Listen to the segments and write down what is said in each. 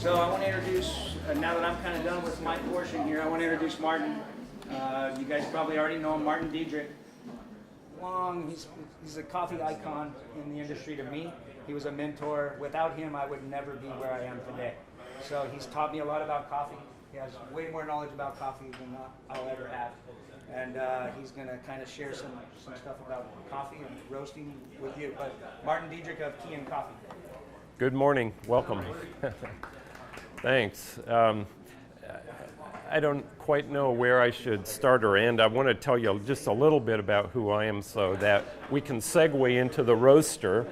So I want to introduce, now that I'm kind of done with my portion here, I want to introduce Martin. You guys probably already know him, Martin Diedrich. He's a coffee icon in the industry to me. He was a mentor. Without him, I would never be where I am today. So he's taught me a lot about coffee. He has way more knowledge about coffee than I'll ever have. And he's going to kind of share some stuff about coffee and roasting with you. But Martin Diedrich of Kean Coffee. Good morning. Welcome. Thanks. I don't quite know where I should start or end. I want to tell you just a little bit about who I am so that we can segue into the roaster,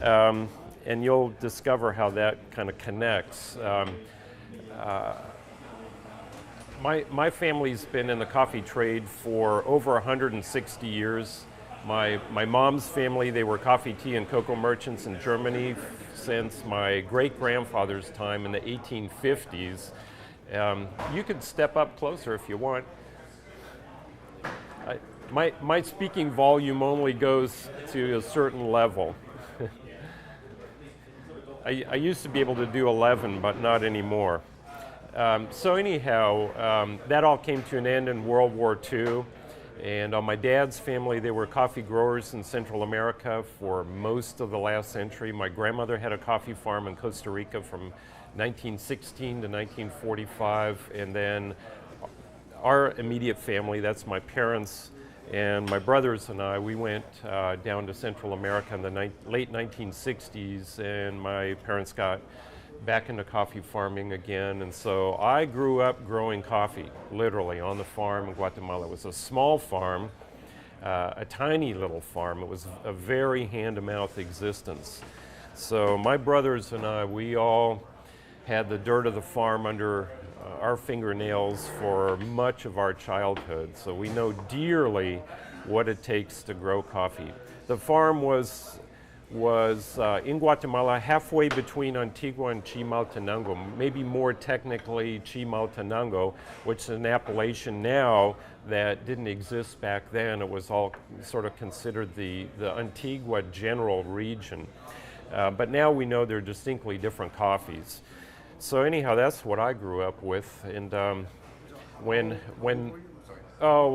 and you'll discover how that kind of connects. My family's been in the coffee trade for over 160 years. My mom's family, they were coffee, tea, and cocoa merchants in Germany since my great-grandfather's time in the 1850s. You could step up closer if you want. My speaking volume only goes to a certain level. I used to be able to do 11, but not anymore. So anyhow, that all came to an end in World War II. And on my dad's family, they were coffee growers in Central America for most of the last century. My grandmother had a coffee farm in Costa Rica from 1916 to 1945. And then our immediate family, that's my parents and my brothers and I, we went down to Central America in the late 1960s, and my parents got back into coffee farming again, and so I grew up growing coffee, literally, on the farm in Guatemala. It was a small farm, a tiny little farm. It was a very hand-to-mouth existence. So my brothers and I, we all had the dirt of the farm under our fingernails for much of our childhood, so we know dearly what it takes to grow coffee. The farm was in Guatemala, halfway between Antigua and Chimaltenango, maybe more technically Chimaltenango, which is an appellation now that didn't exist back then. It was all sort of considered the Antigua general region. But now we know they're distinctly different coffees. So anyhow, that's what I grew up with. And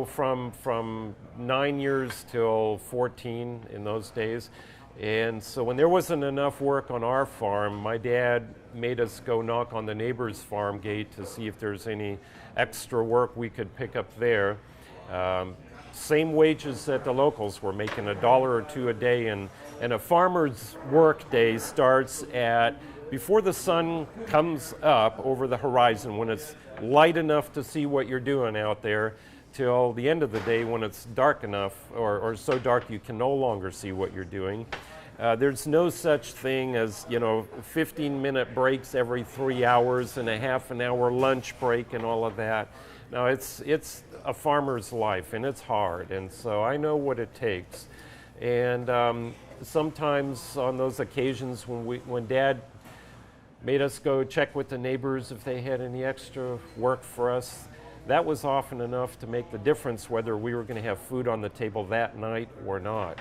from 9 years till 14 in those days. And so when there wasn't enough work on our farm, my dad made us go knock on the neighbor's farm gate to see if there's any extra work we could pick up there. Same wages that the locals were making, $1 or $2 a day, and a farmer's work day starts at before the sun comes up over the horizon, when it's light enough to see what you're doing out there, till the end of the day when it's dark enough, or so dark you can no longer see what you're doing. There's no such thing as 15-minute breaks every 3 hours and a half an hour lunch break and all of that. No, it's a farmer's life, and it's hard, and so I know what it takes. And sometimes on those occasions when Dad made us go check with the neighbors if they had any extra work for us, that was often enough to make the difference whether we were going to have food on the table that night or not.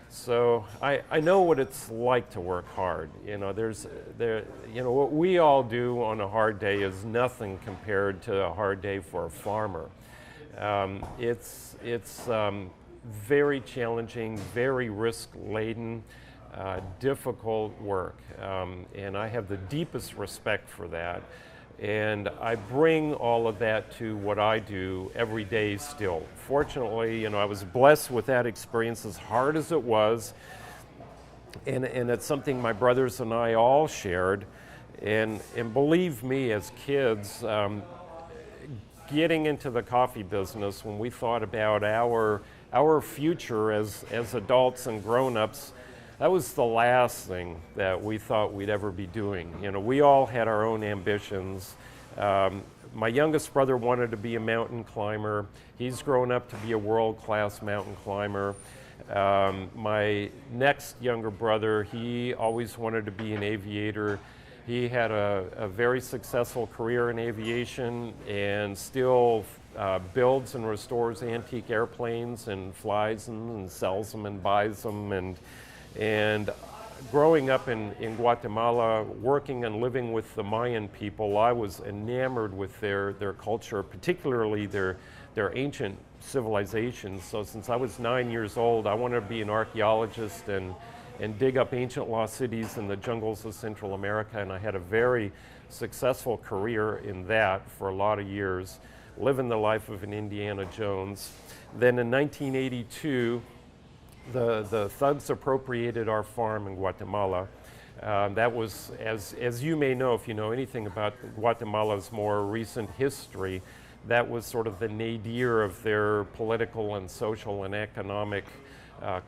So I know what it's like to work hard. What we all do on a hard day is nothing compared to a hard day for a farmer. It's very challenging, very risk-laden, difficult work, and I have the deepest respect for that. And I bring all of that to what I do every day still. Fortunately, I was blessed with that experience, as hard as it was, and it's something my brothers and I all shared. And believe me, as kids, getting into the coffee business, when we thought about our future as adults and grown-ups, that was the last thing that we thought we'd ever be doing. We all had our own ambitions. My youngest brother wanted to be a mountain climber. He's grown up to be a world-class mountain climber. My next younger brother, he always wanted to be an aviator. He had a very successful career in aviation and still builds and restores antique airplanes and flies them and sells them and buys them. And growing up in Guatemala, working and living with the Mayan people, I was enamored with their culture, particularly their ancient civilizations. So since I was 9 years old, I wanted to be an archaeologist and dig up ancient lost cities in the jungles of Central America, and I had a very successful career in that for a lot of years, living the life of an Indiana Jones. Then in 1982, the thugs appropriated our farm in Guatemala. That was, as you may know, if you know anything about Guatemala's more recent history, that was sort of the nadir of their political and social and economic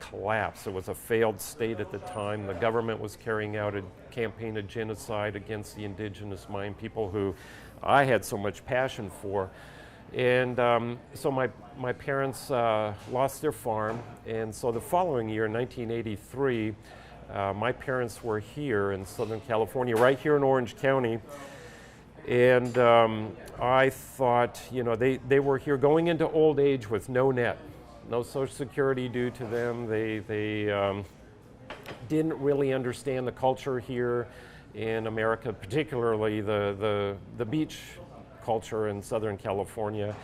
collapse. It was a failed state at the time. The government was carrying out a campaign of genocide against the indigenous Mayan people who I had so much passion for. And so my parents lost their farm, and so the following year, in 1983, my parents were here in Southern California, right here in Orange County, and I thought, you know, they were here going into old age with no net, no Social Security due to them. They didn't really understand the culture here in America, particularly the beach culture in Southern California,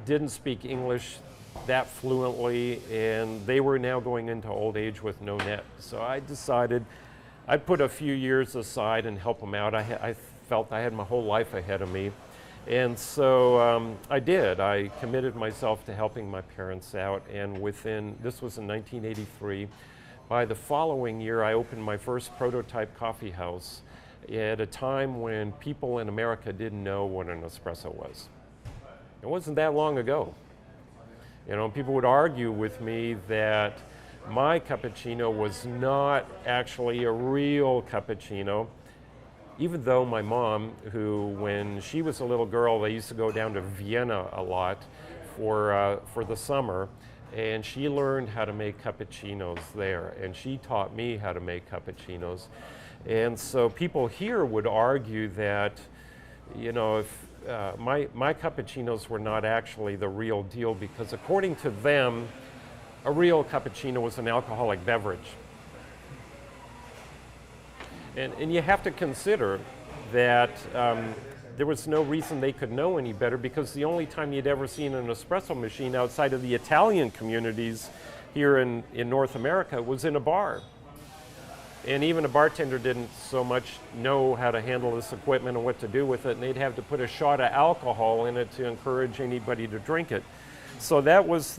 didn't speak English that fluently, and they were now going into old age with no net. So I decided I'd put a few years aside and help them out. I felt I had my whole life ahead of me. And so I did. I committed myself to helping my parents out, and this was in 1983, by the following year I opened my first prototype coffee house at a time when people in America didn't know what an espresso was. It wasn't that long ago. You know, people would argue with me that my cappuccino was not actually a real cappuccino, even though my mom, who when she was a little girl, they used to go down to Vienna a lot for the summer, and she learned how to make cappuccinos there, and she taught me how to make cappuccinos. And so people here would argue that, you know, if my cappuccinos were not actually the real deal, because according to them, a real cappuccino was an alcoholic beverage. And you have to consider that there was no reason they could know any better, because the only time you'd ever seen an espresso machine outside of the Italian communities here in North America was in a bar. And even a bartender didn't so much know how to handle this equipment and what to do with it, and they'd have to put a shot of alcohol in it to encourage anybody to drink it. So that was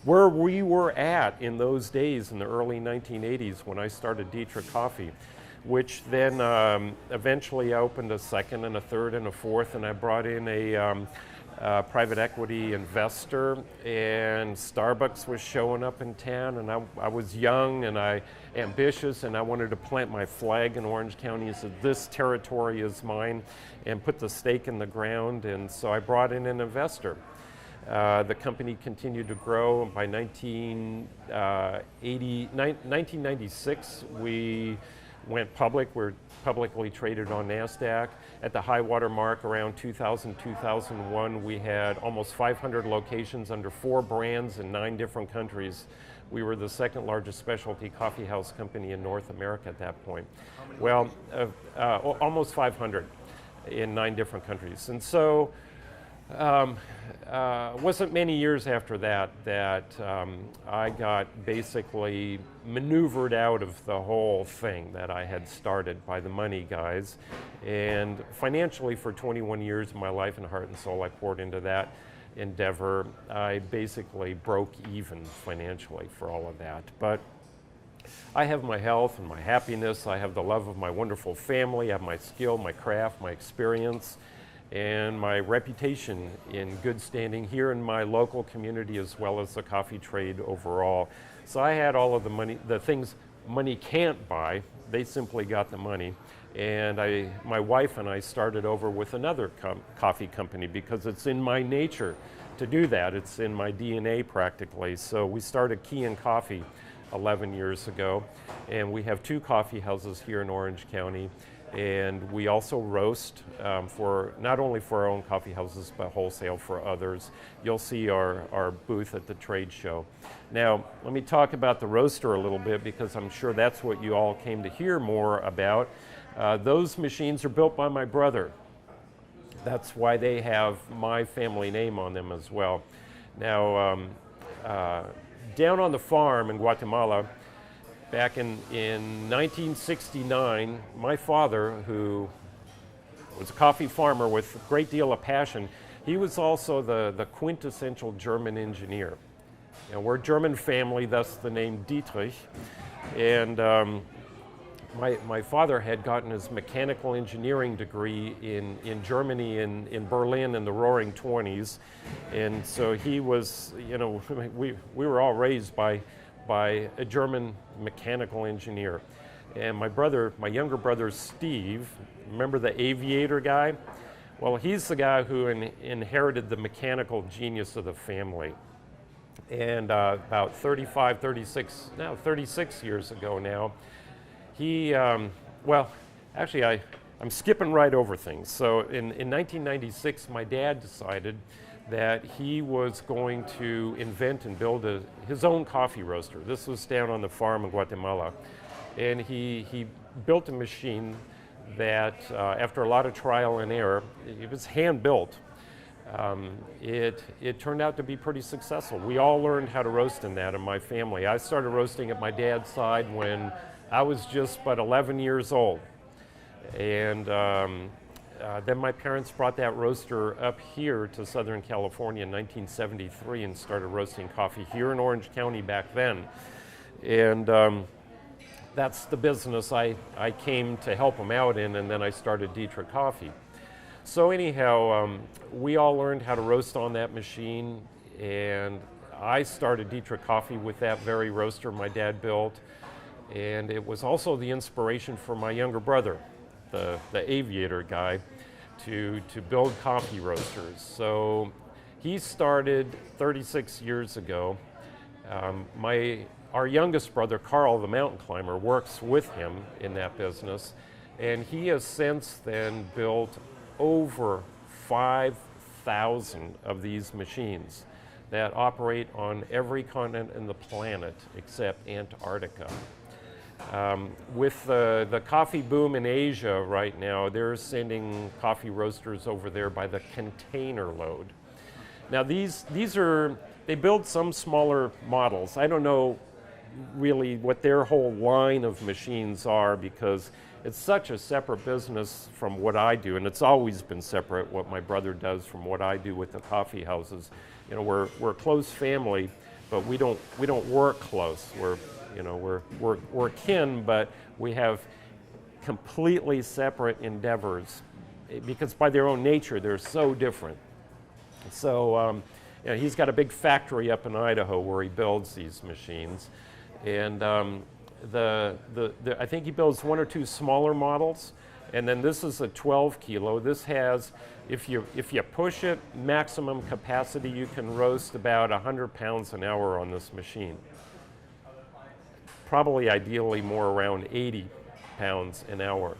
where we were at in those days in the early 1980s when I started Diedrich Coffee, which then eventually I opened a second and a third and a fourth, and I brought in a private equity investor, and Starbucks was showing up in town, and I was young and ambitious, and I wanted to plant my flag in Orange County and said, this territory is mine, and put the stake in the ground. And so I brought in an investor. The company continued to grow, and by 1996 we went public. We're publicly traded on NASDAQ. At the high water mark around 2000, 2001, we had almost 500 locations under 4 brands in 9 different countries. We were the second largest specialty coffee house company in North America at that point. Well, almost 500 in 9 different countries. And so wasn't many years after that I got basically maneuvered out of the whole thing that I had started by the money guys. And financially, for 21 years of my life and heart and soul I poured into that endeavor. I basically broke even financially for all of that. But I have my health and my happiness. I have the love of my wonderful family. I have my skill, my craft, my experience, and my reputation in good standing here in my local community as well as the coffee trade overall. So I had all of the money, the things money can't buy. They simply got the money. And my wife and I started over with another coffee company because it's in my nature to do that. It's in my DNA practically. So we started Kean Coffee 11 years ago, and we have 2 coffee houses here in Orange County. And we also roast for not only for our own coffee houses, but wholesale for others. You'll see our booth at the trade show. Now, let me talk about the roaster a little bit, because I'm sure that's what you all came to hear more about. Those machines are built by my brother. That's why they have my family name on them as well. Now, down on the farm in Guatemala, back in 1969, my father, who was a coffee farmer with a great deal of passion, he was also the quintessential German engineer. You know, we're a German family, thus the name Dietrich. And my father had gotten his mechanical engineering degree in Germany, in Berlin in the Roaring 20s. And so he was, you know, we were all raised by a German mechanical engineer. And my younger brother Steve, remember the aviator guy? Well, he's the guy who inherited the mechanical genius of the family. And about 36 years ago now, he, well, actually I'm skipping right over things. So in 1996, my dad decided that he was going to invent and build his own coffee roaster. This was down on the farm in Guatemala. And he built a machine that, after a lot of trial and error, it was hand-built. It turned out to be pretty successful. We all learned how to roast in that in my family. I started roasting at my dad's side when I was just but 11 years old. And then my parents brought that roaster up here to Southern California in 1973 and started roasting coffee here in Orange County back then. And that's the business I came to help them out in, and then I started Diedrich Coffee. So anyhow, we all learned how to roast on that machine, and I started Diedrich Coffee with that very roaster my dad built. And it was also the inspiration for my younger brother, the aviator guy, to build coffee roasters. So he started 36 years ago. Our youngest brother, Carl, the mountain climber, works with him in that business. And he has since then built over 5,000 of these machines that operate on every continent in the planet except Antarctica. With the coffee boom in Asia right now, they're sending coffee roasters over there by the container load. Now they build some smaller models. I don't know really what their whole line of machines are, because it's such a separate business from what I do, and it's always been separate, what my brother does from what I do with the coffee houses. You know, we're a close family, but we don't work close. We're kin, but we have completely separate endeavors, because by their own nature they're so different. So you know, he's got a big factory up in Idaho where he builds these machines, and I think he builds one or two smaller models, and then this is a 12 kilo. This has, if you push it, maximum capacity, you can roast about 100 pounds an hour on this machine. Probably ideally more around 80 pounds an hour.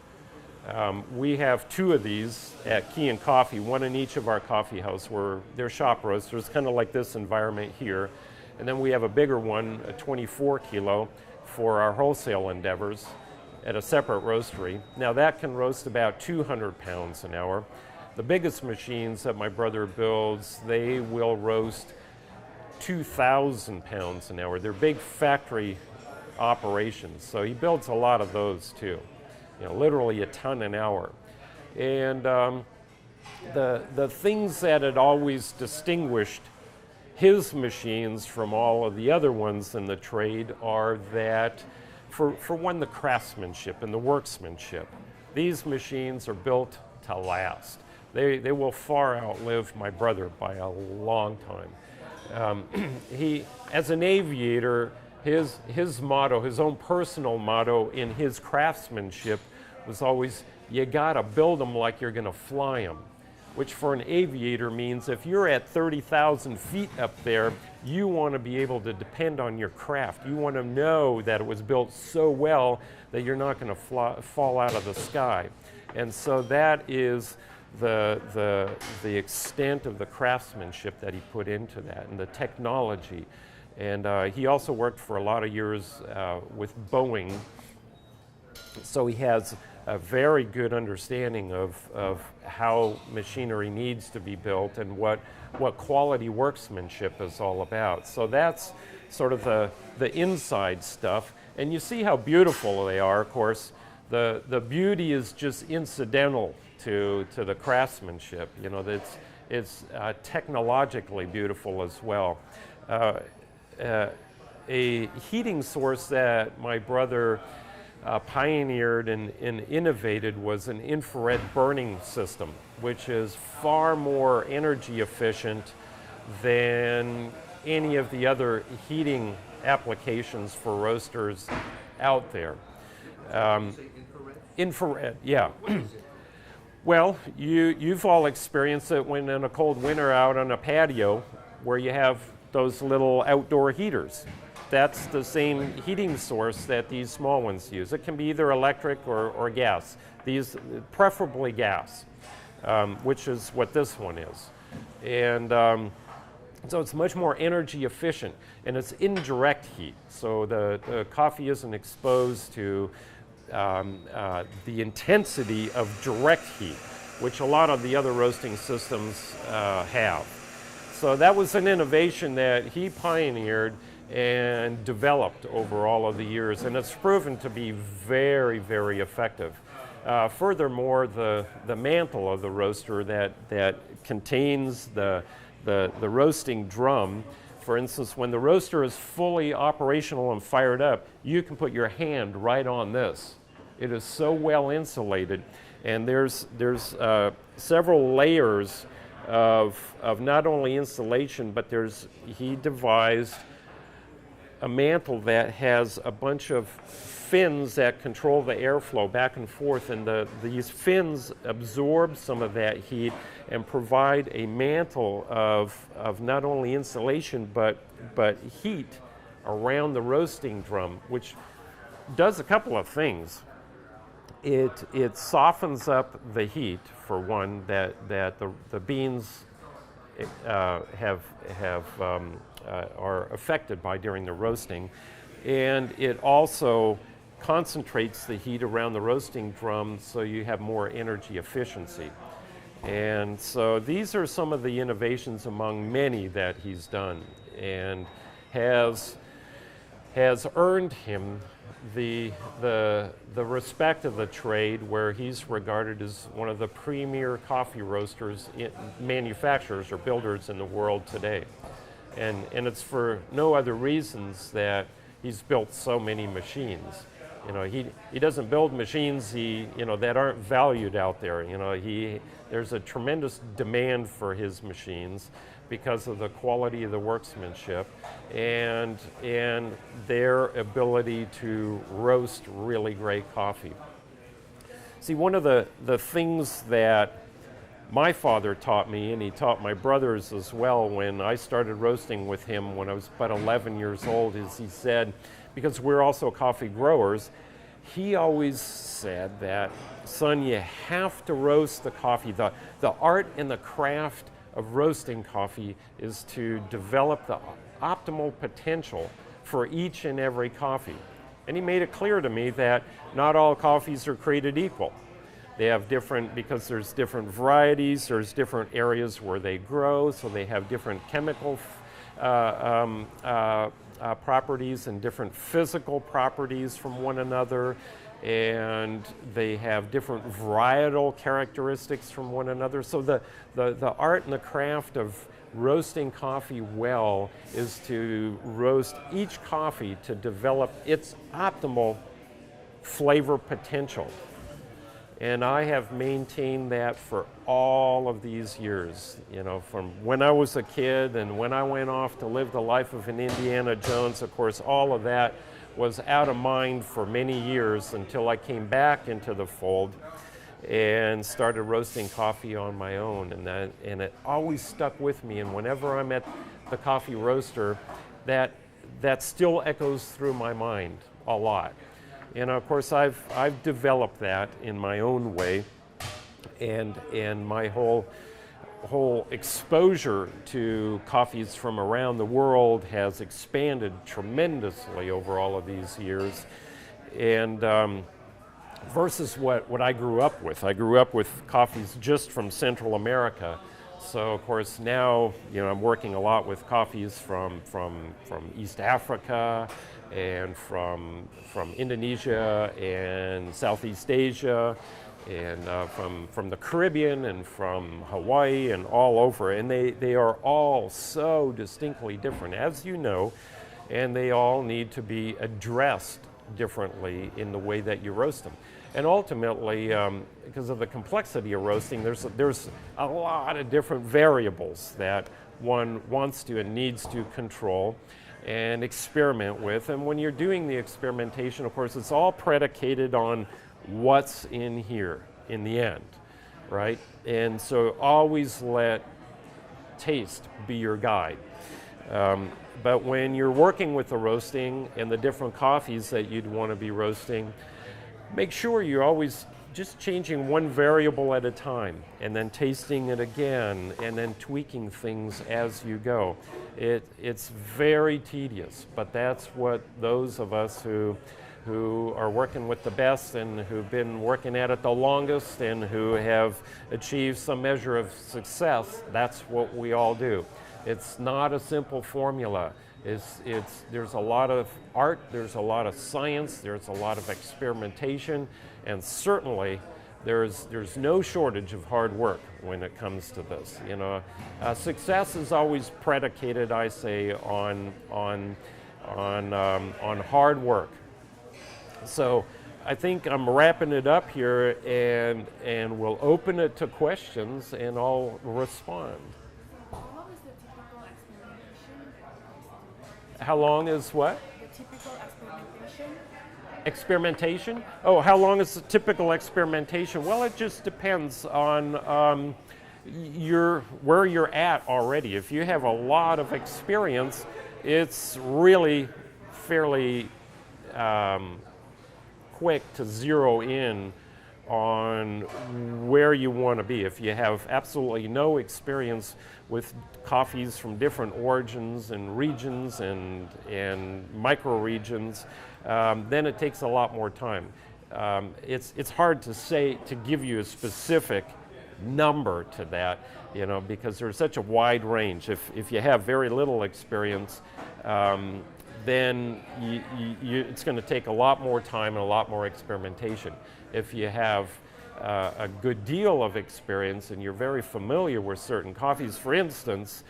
We have two of these at Kean Coffee, one in each of our coffee house, where they're shop roasters, kind of like this environment here. And then we have a bigger one, a 24 kilo, for our wholesale endeavors at a separate roastery. Now that can roast about 200 pounds an hour. The biggest machines that my brother builds, they will roast 2,000 pounds an hour. They're big factory operations, so he builds a lot of those too. You know, literally a ton an hour. And the things that had always distinguished his machines from all of the other ones in the trade are that, for one, the craftsmanship and the workmanship. These machines are built to last. They will far outlive my brother by a long time. He, as an aviator, his motto, his own personal motto in his craftsmanship was always, you gotta build them like you're gonna fly them. which for an aviator means if you're at 30,000 feet up there, you want to be able to depend on your craft. You want to know that it was built so well that you're not going to fall out of the sky. And so that is the extent of the craftsmanship that he put into that and the technology. And he also worked for a lot of years with Boeing, so he has a very good understanding of how machinery needs to be built and what quality workmanship is all about. So that's sort of the inside stuff. And you see how beautiful they are. Of course, the beauty is just incidental to the craftsmanship. You know, it's technologically beautiful as well. A heating source that my brother pioneered and innovated was an infrared burning system, which is far more energy efficient than any of the other heating applications for roasters out there. Infrared, yeah. Well, you've all experienced it when in a cold winter out on a patio where you have those little outdoor heaters. That's the same heating source that these small ones use. It can be either electric or gas. These, preferably gas, which is what this one is. And so it's much more energy efficient, and it's indirect heat. So the coffee isn't exposed to the intensity of direct heat, which a lot of the other roasting systems have. So that was an innovation that he pioneered and developed over all of the years, and it's proven to be very, very effective. Furthermore, the mantle of the roaster that contains the roasting drum, for instance, when the roaster is fully operational and fired up, you can put your hand right on this. It is so well insulated, and there's several layers of not only insulation, but he devised a mantle that has a bunch of fins that control the airflow back and forth, and these fins absorb some of that heat and provide a mantle of not only insulation but heat around the roasting drum, which does a couple of things. It softens up the heat, for one, that the beans are affected by during the roasting, and it also concentrates the heat around the roasting drum so you have more energy efficiency. And so these are some of the innovations among many that he's done, and has earned him the respect of the trade, where he's regarded as one of the premier coffee roasters, manufacturers or builders in the world today. And it's for no other reasons that he's built so many machines. You know, he doesn't build machines that aren't valued out there. You know, there's a tremendous demand for his machines because of the quality of the workmanship and their ability to roast really great coffee. See, one of the things that my father taught me, and he taught my brothers as well when I started roasting with him when I was about 11 years old, is he said, because we're also coffee growers, he always said that, son, you have to roast the coffee. The art and the craft of roasting coffee is to develop the optimal potential for each and every coffee. And he made it clear to me that not all coffees are created equal. They have different, because there's different varieties, there's different areas where they grow, so they have different chemical properties and different physical properties from one another, and they have different varietal characteristics from one another. So the art and the craft of roasting coffee well is to roast each coffee to develop its optimal flavor potential. And I have maintained that for all of these years, you know, from when I was a kid and when I went off to live the life of an Indiana Jones. Of course, all of that was out of mind for many years until I came back into the fold. and started roasting coffee on my own, and it always stuck with me. And whenever I'm at the coffee roaster, that still echoes through my mind a lot. And of course, I've developed that in my own way, and my whole exposure to coffees from around the world has expanded tremendously over all of these years. And versus what I grew up with. I grew up with coffees just from Central America. So of course now, I'm working a lot with coffees from East Africa and from Indonesia and Southeast Asia, and from the Caribbean and from Hawaii and all over. And they are all so distinctly different, as you know, and they all need to be addressed differently in the way that you roast them. And ultimately, because of the complexity of roasting, there's a lot of different variables that one wants to and needs to control and experiment with. And when you're doing the experimentation, of course, it's all predicated on what's in here in the end, right? And so always let taste be your guide. But when you're working with the roasting and the different coffees that you'd want to be roasting, make sure you're always just changing one variable at a time, and then tasting it again, and then tweaking things as you go. It's very tedious, but that's what those of us who are working with the best and who've been working at it the longest and who have achieved some measure of success, that's what we all do. It's not a simple formula. There's a lot of art, there's a lot of science, there's a lot of experimentation, and certainly there's no shortage of hard work when it comes to this. Success is always predicated, I say, on hard work. So I think I'm wrapping it up here, and we'll open it to questions, and I'll respond. How long is what? The typical experimentation. Experimentation? Oh, how long is the typical experimentation? Well, it just depends on where you're at already. If you have a lot of experience, it's really fairly quick to zero in on where you want to be. If you have absolutely no experience with coffees from different origins and regions and micro-regions, then it takes a lot more time. It's hard to give you a specific number to that, because there's such a wide range. If you have very little experience, then it's going to take a lot more time and a lot more experimentation. If you have a good deal of experience and you're very familiar with certain coffees, for instance,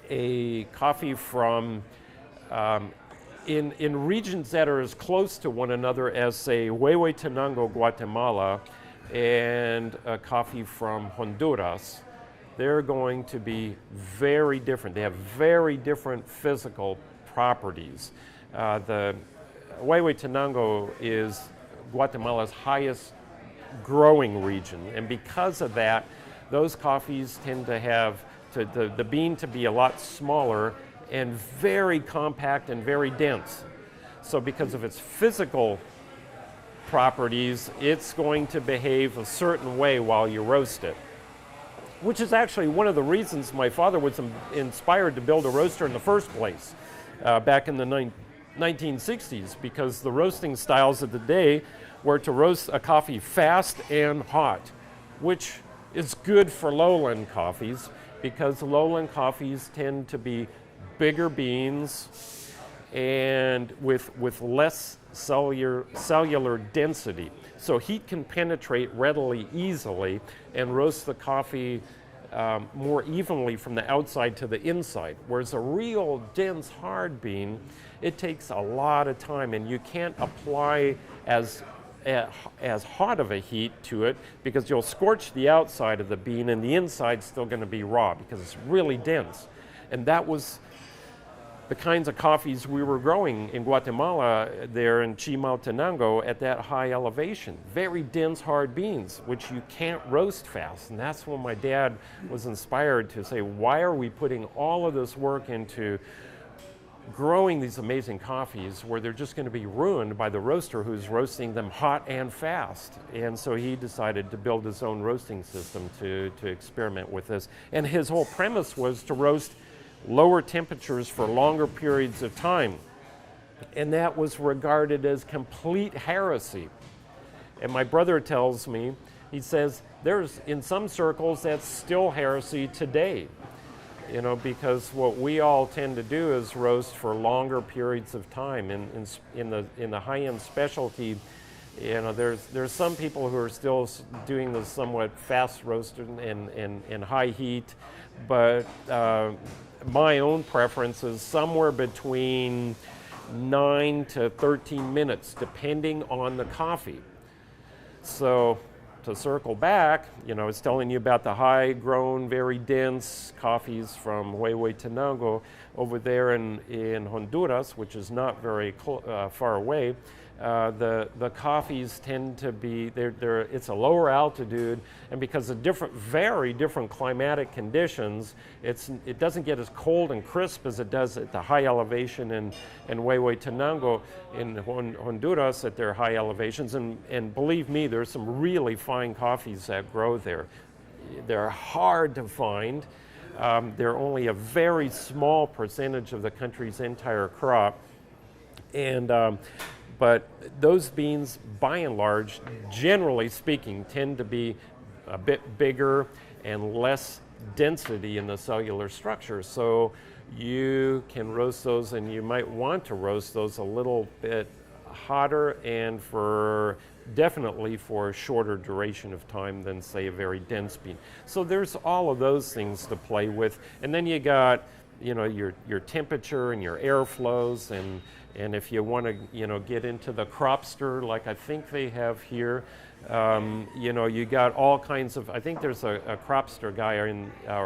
a coffee from in regions that are as close to one another as, say, Huehuetenango, Guatemala, and a coffee from Honduras, they're going to be very different. They have very different physical properties. The Huehuetenango is Guatemala's highest growing region, and because of that, those coffees tend to have the bean to be a lot smaller and very compact and very dense. So because of its physical properties, it's going to behave a certain way while you roast it, which is actually one of the reasons my father was inspired to build a roaster in the first place back in the 1960s, because the roasting styles of the day were to roast a coffee fast and hot, which is good for lowland coffees, because lowland coffees tend to be bigger beans and with less cellular density. So heat can penetrate readily, easily, and roast the coffee more evenly from the outside to the inside. Whereas a real dense hard bean, it takes a lot of time, and you can't apply as hot of a heat to it, because you'll scorch the outside of the bean and the inside's still going to be raw because it's really dense. And that was the kinds of coffees we were growing in Guatemala there in Chimaltenango at that high elevation. Very dense, hard beans, which you can't roast fast. And that's when my dad was inspired to say, why are we putting all of this work into growing these amazing coffees where they're just going to be ruined by the roaster who's roasting them hot and fast? And so he decided to build his own roasting system to experiment with this. And his whole premise was to roast lower temperatures for longer periods of time. And that was regarded as complete heresy. And my brother tells me, he says, there's in some circles that's still heresy today. You know, because what we all tend to do is roast for longer periods of time. In the high-end specialty, you know, there's some people who are still doing the somewhat fast roasted and high heat, but my own preference is somewhere between 9 to 13 minutes, depending on the coffee. So, to circle back, you know, I was telling you about the high-grown, very dense coffees from Huehuetenango over there in Honduras, which is not very far away. The coffees tend to be, it's a lower altitude, and because of very different climatic conditions, it doesn't get as cold and crisp as it does at the high elevation in Huehuetenango in Honduras at their high elevations. And believe me, there's some really fine coffees that grow there. They're hard to find. They're only a very small percentage of the country's entire crop. But those beans, by and large, generally speaking, tend to be a bit bigger and less density in the cellular structure. So you can roast those, and you might want to roast those a little bit hotter and definitely for a shorter duration of time than, say, a very dense bean. So there's all of those things to play with. And then you got, you know, your temperature and your airflows, and if you want to, you know, get into the cropster like I think they have here, you know, you got all kinds of, I think there's a cropster guy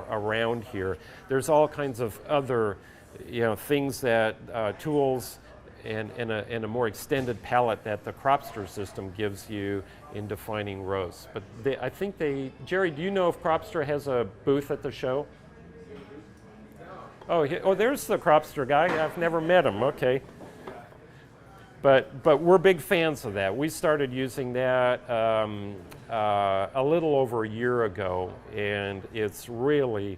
around here. There's all kinds of other, you know, things that, tools and a more extended palette that the cropster system gives you in defining roasts. But I think Jerry, do you know if Cropster has a booth at the show? Oh, there's the cropster guy. I've never met him. Okay. But we're big fans of that. We started using that a little over a year ago, and it's really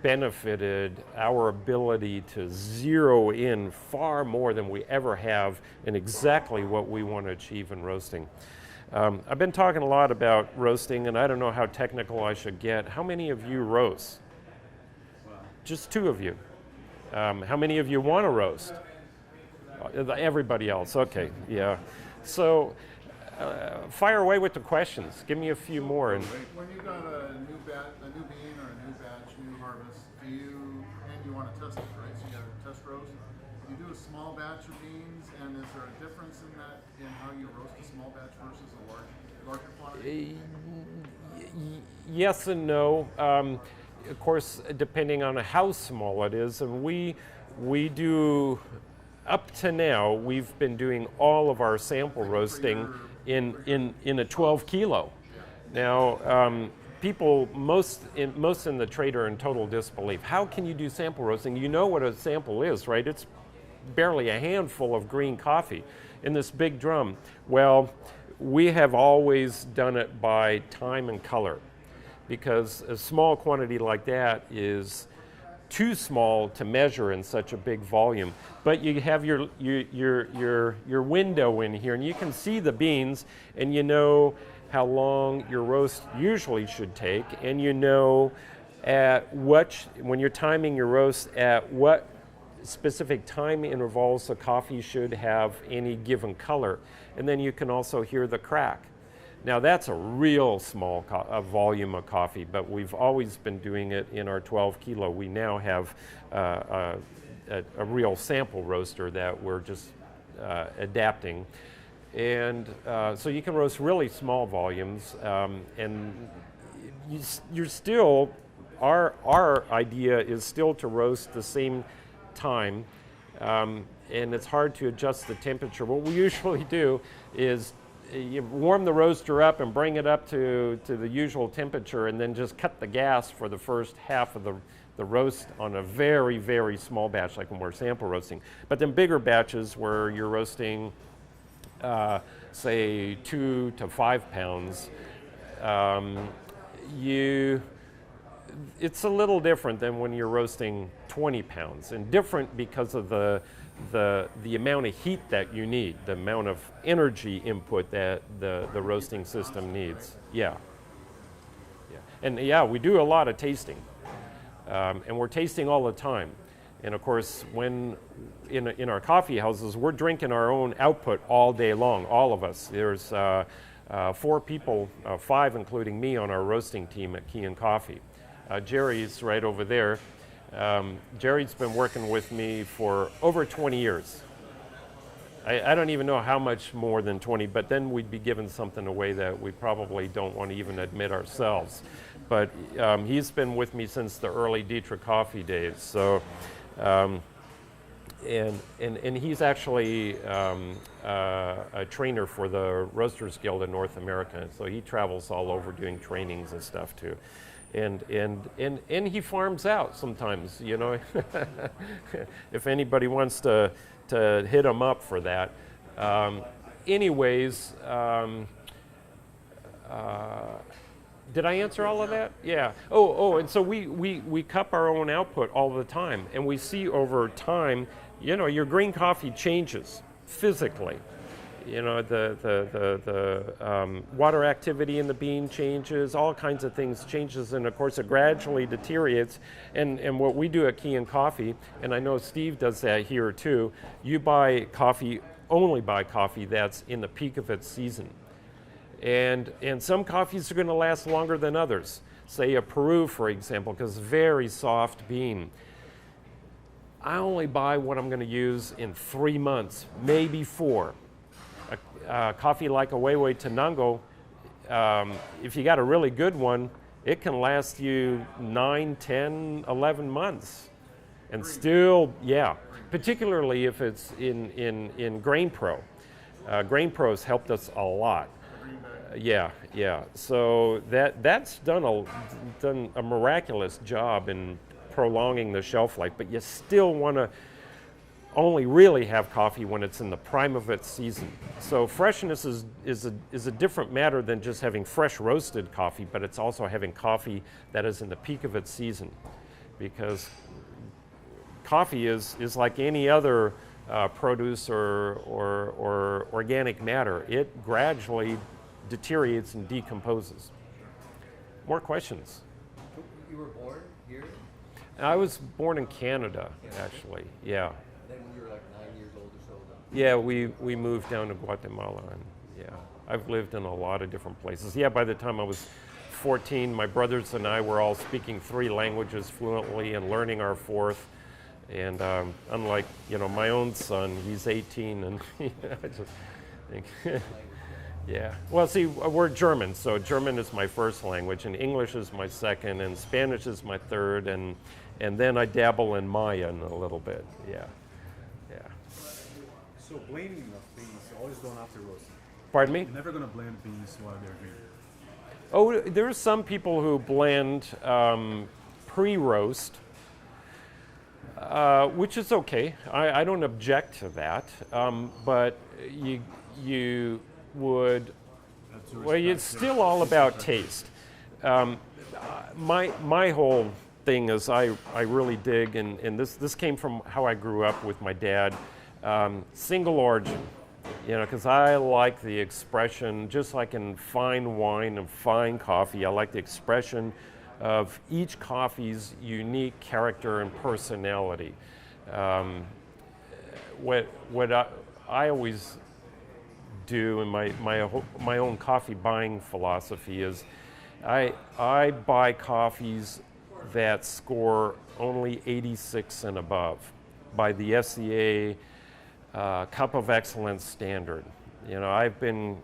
benefited our ability to zero in far more than we ever have in exactly what we want to achieve in roasting. I've been talking a lot about roasting, and I don't know how technical I should get. How many of you roast? Just 2 of you. How many of you want to roast? Everybody else, okay, yeah. So, fire away with the questions. Give me a few more. And when you got a new bean or a new batch, new harvest, and you want to test it, right? So you got a test roast. You do a small batch of beans, and is there a difference in that, in how you roast a small batch versus a larger quantity? Yes and no. Of course, depending on how small it is, and we do. Up to now, we've been doing all of our sample roasting in a 12 kilo. Now, people, most in the trade are in total disbelief. How can you do sample roasting? You know what a sample is, right? It's barely a handful of green coffee in this big drum. Well, we have always done it by time and color, because a small quantity like that is too small to measure in such a big volume. But you have your window in here, and you can see the beans, and you know how long your roast usually should take, and you know when you're timing your roast, at what specific time intervals the coffee should have any given color. And then you can also hear the crack. Now that's a real small volume of coffee, but we've always been doing it in our 12 kilo. We now have a real sample roaster that we're just adapting. And so you can roast really small volumes, and you're still, our idea is still to roast the same time, and it's hard to adjust the temperature. What we usually do is you warm the roaster up and bring it up to the usual temperature, and then just cut the gas for the first half of the roast on a very, very small batch, like when we're sample roasting. But then bigger batches where you're roasting, say, 2 to 5 pounds, it's a little different than when you're roasting 20 pounds, and different because of the amount of heat that you need, the amount of energy input that the roasting system needs. Yeah. And yeah, we do a lot of tasting, and we're tasting all the time. And of course, when in our coffee houses, we're drinking our own output all day long, all of us. There's 4 people, 5 including me, on our roasting team at Kean Coffee. Jerry's right over there. Jerry's been working with me for over 20 years. I don't even know how much more than 20, but then we'd be giving something away that we probably don't want to even admit ourselves. But he's been with me since the early Diedrich coffee days. So, and he's actually a trainer for the Roasters Guild of North America. So he travels all over doing trainings and stuff too. And he farms out sometimes, you know, if anybody wants to hit him up for that. Anyways, did I answer all of that? Yeah. Oh, and so we cup our own output all the time, and we see over time, you know, your green coffee changes physically. You know, the water activity in the bean changes, all kinds of things changes, and of course it gradually deteriorates. And what we do at Kean Coffee, and I know Steve does that here too, you only buy coffee that's in the peak of its season. And some coffees are going to last longer than others. Say a Peru, for example, because very soft bean. I only buy what I'm going to use in 3 months, maybe 4. Coffee like a Weiwei Tenango, if you got a really good one, it can last you 9, 10, 11 months. And still, yeah, particularly if it's in Grain Pro. Grain Pro's helped us a lot. Yeah. So that's done a miraculous job in prolonging the shelf life, but you still want to only really have coffee when it's in the prime of its season. So freshness is a different matter than just having fresh roasted coffee, but it's also having coffee that is in the peak of its season, because coffee is like any other produce or organic matter. It gradually deteriorates and decomposes. More questions? You were born here? I was born in Canada, actually. Yeah. Then when you were like 9 years old or so? Yeah, we moved down to Guatemala, and yeah, I've lived in a lot of different places. Yeah, by the time I was 14, my brothers and I were all speaking 3 languages fluently and learning our 4th. And unlike, you know, my own son, he's 18, and I just think, yeah. Well, see, we're German, so German is my first language, and English is my second, and Spanish is my third, and then I dabble in Mayan a little bit. Yeah. So blending of beans, always done after roasting. Pardon me? You're never going to blend beans while they're green. Oh, there are some people who blend pre-roast, which is okay. I don't object to that, but you would, well, it's still all about taste. My whole thing is I really dig, and this came from how I grew up with my dad, single origin. You know, because I like the expression, just like in fine wine and fine coffee, I like the expression of each coffee's unique character and personality. What I always do in my own coffee buying philosophy is I buy coffees that score only 86 and above by the SCA Cup of Excellence standard. You know, I've been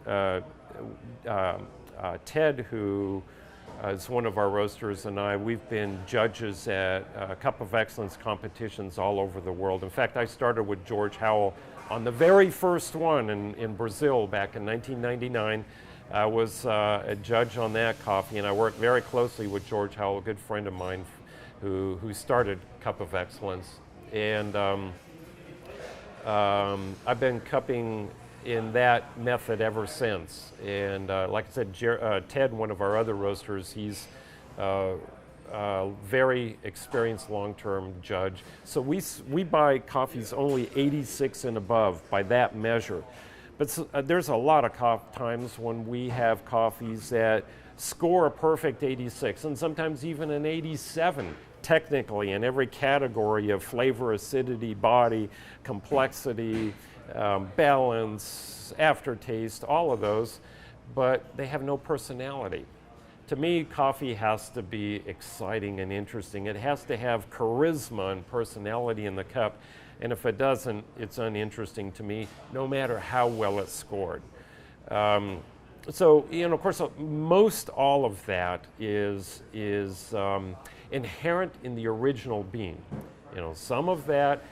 Ted, who is one of our roasters, and we've been judges at Cup of Excellence competitions all over the world. In fact, I started with George Howell on the very first one in Brazil back in 1999. I was a judge on that coffee, and I worked very closely with George Howell, a good friend of mine who started Cup of Excellence. And I've been cupping in that method ever since. And like I said, Ted, one of our other roasters, he's a very experienced long-term judge. So we buy coffees only 86 and above by that measure. But there's a lot of times when we have coffees that score a perfect 86 and sometimes even an 87 technically in every category of flavor, acidity, body, complexity, balance, aftertaste, all of those, but they have no personality. To me, coffee has to be exciting and interesting. It has to have charisma and personality in the cup, and if it doesn't, it's uninteresting to me, no matter how well it's scored. So, of course, most all of that is inherent in the original bean. Some of that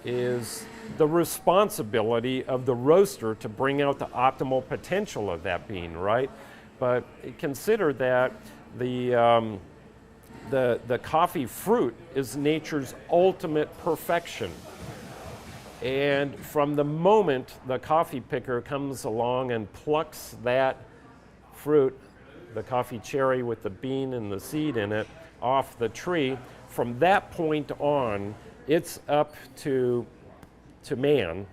is the responsibility of the roaster to bring out the optimal potential of that bean, right? But consider that the coffee fruit is nature's ultimate perfection. And from the moment the coffee picker comes along and plucks that fruit, the coffee cherry with the bean and the seed in it, off the tree, from that point on, it's up to man,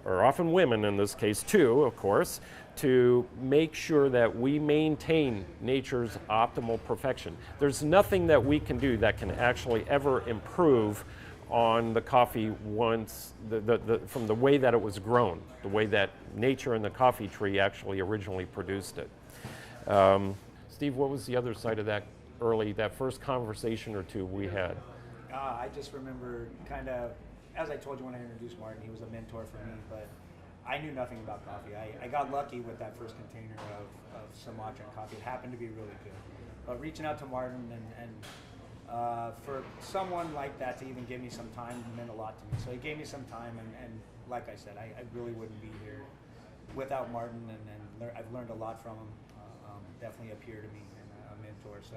or often women in this case too, of course, to make sure that we maintain nature's optimal perfection. There's nothing that we can do that can actually ever improve on the coffee once, from the way that it was grown, the way that nature and the coffee tree actually originally produced it. Steve, what was the other side of that first conversation or two we had? I just remember kind of, as I told you when I introduced Martin, he was a mentor for me, but I knew nothing about coffee. I got lucky with that first container of Sumatran coffee. It happened to be really good. But reaching out to Martin and for someone like that to even give me some time meant a lot to me. So he gave me some time, and like I said, I really wouldn't be here without Martin, and I've learned a lot from him. Definitely a peer to me and a mentor. So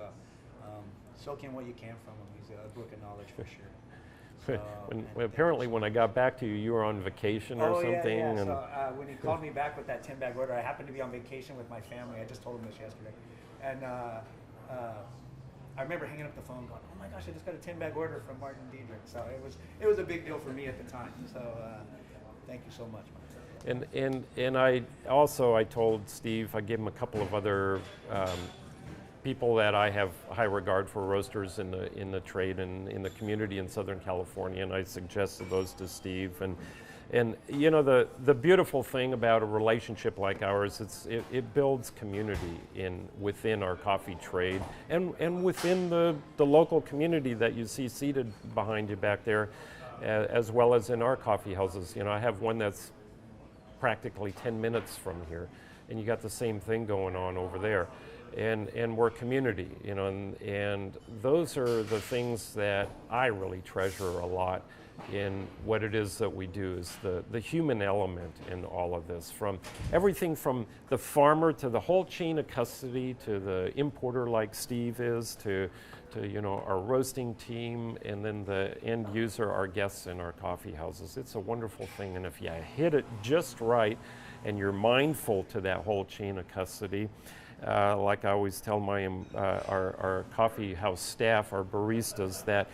soak in what you can from him. He's a book of knowledge for sure. So, apparently when I got back to you, you were on vacation or something. Yeah. And so when he called me back with that 10-bag order, I happened to be on vacation with my family. I just told him this yesterday. And I remember hanging up the phone going, oh my gosh, I just got a 10-bag order from Martin Diedrich. So it was a big deal for me at the time. So thank you so much, Martin. And I told Steve, I gave him a couple of other people that I have high regard for, roasters in the trade and in the community in Southern California, and I suggested those to Steve. And the beautiful thing about a relationship like ours, it builds community within our coffee trade and within the local community that you see seated behind you back there, as well as in our coffee houses. I have one that's practically 10 minutes from here, and you got the same thing going on over there. And we're community, and those are the things that I really treasure a lot in what it is that we do, is the human element in all of this, from everything from the farmer to the whole chain of custody to the importer like Steve is, to our roasting team, and then the end user, our guests in our coffee houses. It's a wonderful thing, and if you hit it just right and you're mindful to that whole chain of custody, like I always tell our coffee house staff, our baristas, that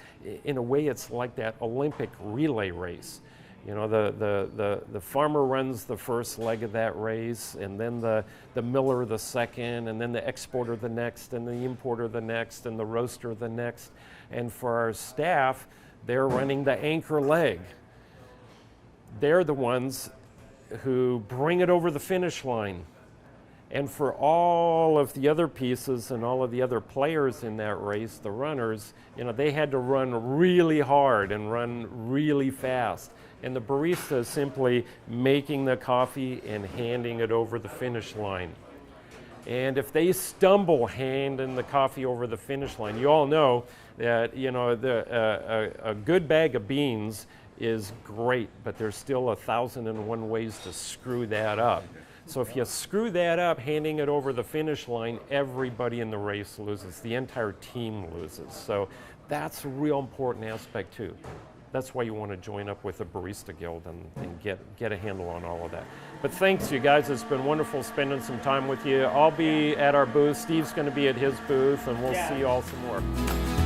in a way it's like that Olympic relay race. The farmer runs the first leg of that race, and then the miller the second, and then the exporter the next, and the importer the next, and the roaster the next. And for our staff, they're running the anchor leg. They're the ones who bring it over the finish line. And for all of the other pieces and all of the other players in that race, the runners, they had to run really hard and run really fast. And the barista is simply making the coffee and handing it over the finish line. And if they stumble handing the coffee over the finish line, you all know that a good bag of beans is great, but there's still 1,001 ways to screw that up. So if you screw that up, handing it over the finish line, everybody in the race loses. The entire team loses. So that's a real important aspect too. That's why you want to join up with the Barista Guild and get a handle on all of that. But thanks, you guys. It's been wonderful spending some time with you. I'll be at our booth. Steve's going to be at his booth, and we'll see you all some more.